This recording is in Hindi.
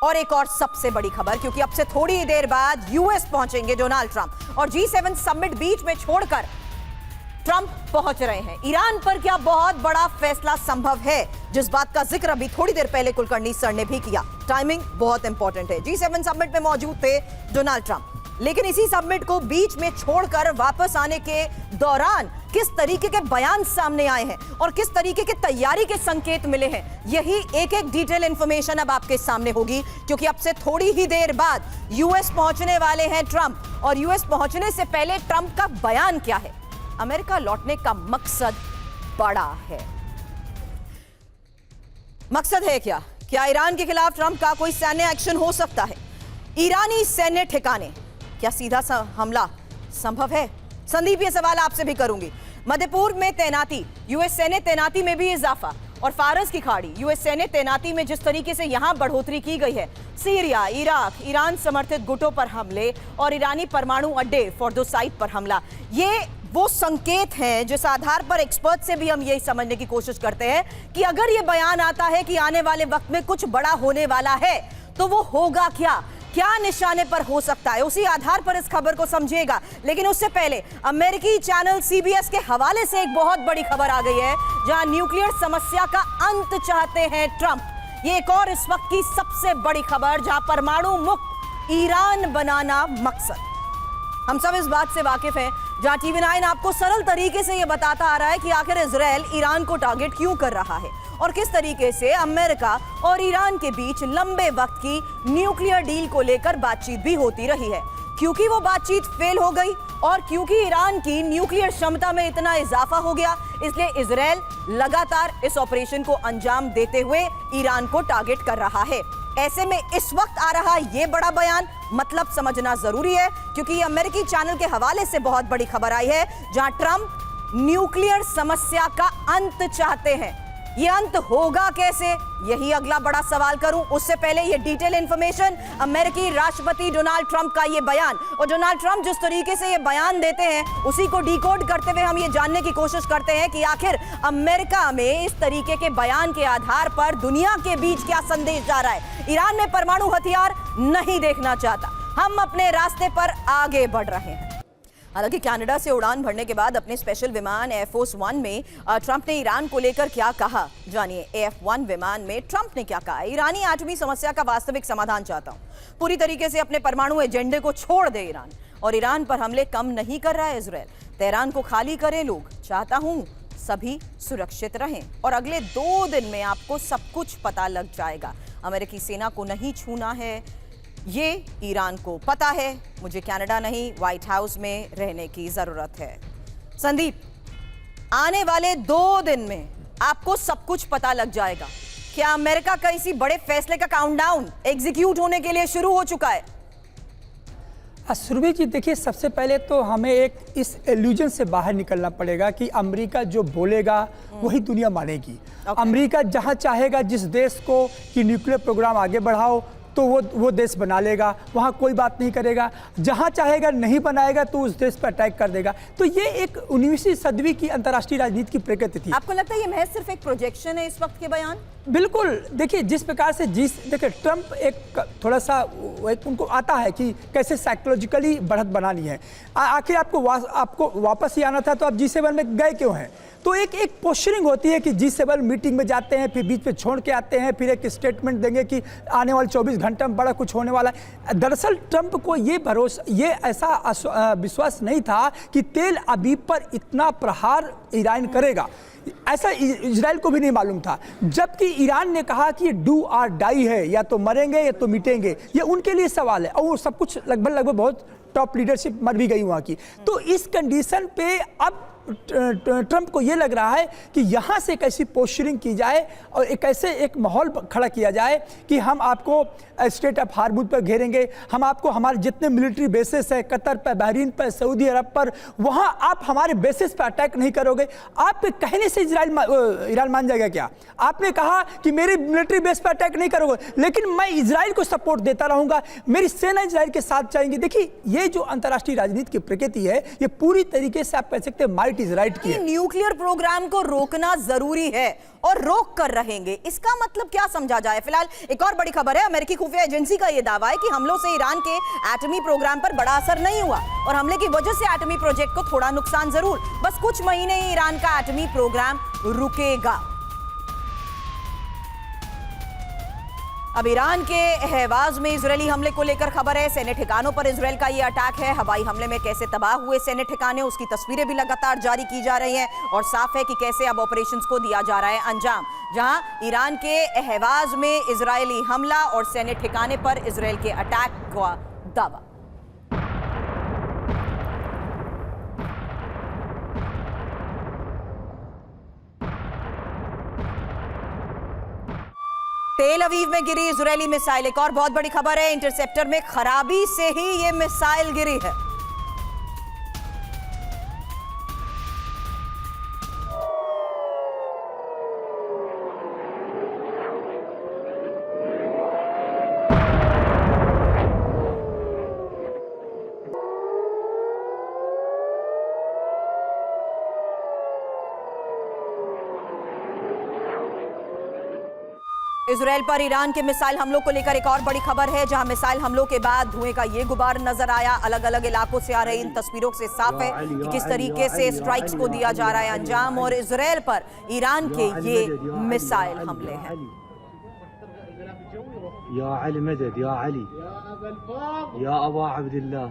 और एक और सबसे बड़ी खबर, क्योंकि अब से थोड़ी ही देर बाद यूएस पहुंचेंगे डोनाल्ड ट्रंप और G7 समिट बीच में छोड़कर ट्रंप पहुंच रहे हैं। ईरान पर क्या बहुत बड़ा फैसला संभव है, जिस बात का जिक्र अभी थोड़ी देर पहले कुलकर्णी सर ने भी किया। टाइमिंग बहुत इंपॉर्टेंट है। G7 समिट में मौजूद थे डोनाल्ड ट्रंप, लेकिन इसी समिट को बीच में छोड़कर वापस आने के दौरान किस तरीके के बयान सामने आए हैं और किस तरीके की तैयारी के संकेत मिले हैं, यही एक एक डिटेल इंफॉर्मेशन अब आपके सामने होगी, क्योंकि अब से थोड़ी ही देर बाद यूएस पहुंचने वाले हैं ट्रंप। और यूएस पहुंचने से पहले ट्रंप का बयान क्या है? अमेरिका लौटने का मकसद बड़ा है। मकसद है क्या? क्या ईरान के खिलाफ ट्रंप का कोई सैन्य एक्शन हो सकता है? ईरानी सैन्य ठिकाने, क्या सीधा हमला संभव है? संदीप, ये सवाल आपसे भी करूंगी। मध्य पूर्व में तैनाती, यूएस सैन्य तैनाती में भी इजाफा, और फारस की खाड़ी, यूएस सैन्य तैनाती में जिस तरीके से यहां बढ़ोतरी की गई है, सीरिया, इराक, ईरान समर्थित गुटों पर हमले और ईरानी परमाणु अड्डे फोर्डो साइट पर हमला, ये वो संकेत हैं जिस आधार पर एक्सपर्ट से भी हम यही समझने की कोशिश करते हैं कि अगर ये बयान आता है कि आने वाले वक्त में कुछ बड़ा होने वाला है, तो वो होगा क्या निशाने पर हो सकता है, उसी आधार पर इस खबर को समझिएगा। लेकिन उससे पहले अमेरिकी चैनल CBS के हवाले से एक बहुत बड़ी खबर आ गई है, जहां न्यूक्लियर समस्या का अंत चाहते हैं ट्रंप। ये एक और इस वक्त की सबसे बड़ी खबर, जहां परमाणु मुक्त ईरान बनाना मकसद। हम सब इस बात से वाकिफ हैं, जहां TV9 आपको सरल तरीके से यह बताता आ रहा है कि आखिर इजराइल ईरान को टारगेट क्यों कर रहा है और किस तरीके से अमेरिका और ईरान के बीच लंबे वक्त की न्यूक्लियर डील को लेकर बातचीत भी होती रही है। क्योंकि वो बातचीत फेल हो गई और क्योंकि ईरान की न्यूक्लियर क्षमता में इतना इजाफा हो गया, इसलिए इजराइल लगातार इस ऑपरेशन को अंजाम देते हुए ईरान को टारगेट कर रहा है। ऐसे में इस वक्त आ रहा ये बड़ा बयान मतलब समझना जरूरी है, क्योंकि ये अमेरिकी चैनल के हवाले से बहुत बड़ी खबर आई है, जहां ट्रंप न्यूक्लियर समस्या का अंत चाहते हैं। ये अंत होगा कैसे, यही अगला बड़ा सवाल करूं। उससे पहले ये डिटेल इंफॉर्मेशन, अमेरिकी राष्ट्रपति डोनाल्ड ट्रंप का ये बयान, और डोनाल्ड ट्रंप जिस तरीके से ये बयान देते हैं उसी को डिकोड करते हुए हम ये जानने की कोशिश करते हैं कि आखिर अमेरिका में इस तरीके के बयान के आधार पर दुनिया के बीच क्या संदेश जा रहा है। ईरान में परमाणु हथियार नहीं देखना चाहता, हम अपने रास्ते पर आगे बढ़ रहे हैं। हालांकि कनाडा से उड़ान भरने के बाद अपने स्पेशल विमान एयरफोर्स 1 में ट्रंप ने ईरान को लेकर क्या कहा, जानिए। AF-1 विमान में ट्रंप ने क्या कहा? ईरानी एटमी समस्या का वास्तविक समाधान चाहता हूं, पूरी तरीके से अपने परमाणु एजेंडे को छोड़ दे ईरान, और ईरान पर हमले कम नहीं कर रहा है इजराइल। तेहरान को खाली करें लोग, चाहता हूं सभी सुरक्षित रहें, और अगले 2 दिन में आपको सब कुछ पता लग जाएगा। अमेरिकी सेना को नहीं छूना है, ये ईरान को पता है। मुझे कनाडा नहीं, व्हाइट हाउस में रहने की जरूरत है। संदीप, आने वाले 2 दिन में आपको सब कुछ पता लग जाएगा। क्या अमेरिका का इसी बड़े फैसले का काउंटडाउन एग्जीक्यूट होने के लिए शुरू हो चुका है? सुरभि जी, देखिए, सबसे पहले तो हमें एक इस इल्यूजन से बाहर निकलना पड़ेगा कि अमेरिका जो बोलेगा वही दुनिया मानेगी। अमेरिका जहां चाहेगा जिस देश को कि न्यूक्लियर प्रोग्राम आगे बढ़ाओ, तो वो देश बना लेगा, वहाँ कोई बात नहीं करेगा। जहाँ चाहेगा नहीं बनाएगा तो उस देश पर अटैक कर देगा। तो ये एक 19वीं सदी की अंतर्राष्ट्रीय राजनीति की प्रकृति थी। आपको लगता है ये महज सिर्फ एक प्रोजेक्शन है इस वक्त के बयान? बिल्कुल। देखिए, जिस प्रकार से देखिए ट्रंप एक थोड़ा सा उनको आता है कि कैसे साइकोलॉजिकली बढ़त बनानी है। आखिर आपको वापस ही आना था, तो आप G7 में गए क्यों हैं? तो एक पोस्चरिंग होती है कि G7 मीटिंग में जाते हैं, फिर बीच में छोड़ के आते हैं, फिर एक स्टेटमेंट देंगे कि आने वाले 24 घंटे में बड़ा कुछ होने वाला है। दरअसल ट्रंप को ये ऐसा विश्वास नहीं था कि तेल अबीब पर इतना प्रहार ईरान करेगा, ऐसा इजराइल को भी नहीं मालूम था। जबकि ईरान ने कहा कि ये डू और डाई है, या तो मरेंगे या तो मिटेंगे, ये उनके लिए सवाल है, और वो सब कुछ लगभग बहुत टॉप लीडरशिप मर भी गई वहाँ की। तो इस कंडीशन पे अब ट्रंप को ये लग रहा है कि यहाँ से कैसी पोस्चरिंग की जाए और एक माहौल खड़ा किया जाए कि हम आपको स्टेट ऑफ हार्मुज पर घेरेंगे, हम आपको हमारे जितने मिलिट्री बेसिस है कतर पर, बहरीन पर, सऊदी अरब पर, वहाँ आप हमारे बेसिस पर अटैक नहीं करोगे। आपके कहने से ईरान मान जाएगा क्या? आपने कहा कि मेरी मिलिट्री बेस पर अटैक नहीं करोगे, लेकिन मैं इजराइल को सपोर्ट देता रहूंगा, मेरी सेना इजराइल के साथ जाएंगी। देखिए, ये जो अंतर्राष्ट्रीय राजनीति की प्रकृति है, ये पूरी तरीके से आप कह सकते हैं इज राइट की है। न्यूक्लियर प्रोग्राम को रोकना जरूरी है और रोक कर रहेंगे, इसका मतलब क्या समझा जाए? फिलहाल एक और बड़ी खबर है, अमेरिकी खुफिया एजेंसी का यह दावा है कि हमलों से ईरान के एटमी प्रोग्राम पर बड़ा असर नहीं हुआ और हमले की वजह से एटमी प्रोजेक्ट को थोड़ा नुकसान जरूर, बस कुछ महीने ही ईरान का एटमी प्रोग्राम रुकेगा। अब ईरान के अहवाज में इजरायली हमले को लेकर खबर है। सैन्य ठिकानों पर इजरायल का यह अटैक है। हवाई हमले में कैसे तबाह हुए सैन्य ठिकाने, उसकी तस्वीरें भी लगातार जारी की जा रही हैं और साफ है कि कैसे अब ऑपरेशंस को दिया जा रहा है अंजाम। जहां ईरान के अहवाज में इजरायली हमला और सैन्य ठिकाने पर इजरायल के अटैक का दावा। तेल अवीव में गिरी इजरायली मिसाइल, एक और बहुत बड़ी खबर है, इंटरसेप्टर में खराबी से ही ये मिसाइल गिरी है। इजरायल पर ईरान के मिसाइल हमलों को लेकर एक और बड़ी खबर है, जहां मिसाइल हमलों के बाद धुएं का ये गुबार नजर आया। अलग अलग इलाकों से आ रही इन तस्वीरों से साफ है कि किस तरीके से स्ट्राइक्स को दिया जा रहा है अंजाम और इजरायल पर ईरान के ये मिसाइल हमले हैं। या अली मदद, या अली, या अबा अब्दुल्लाह,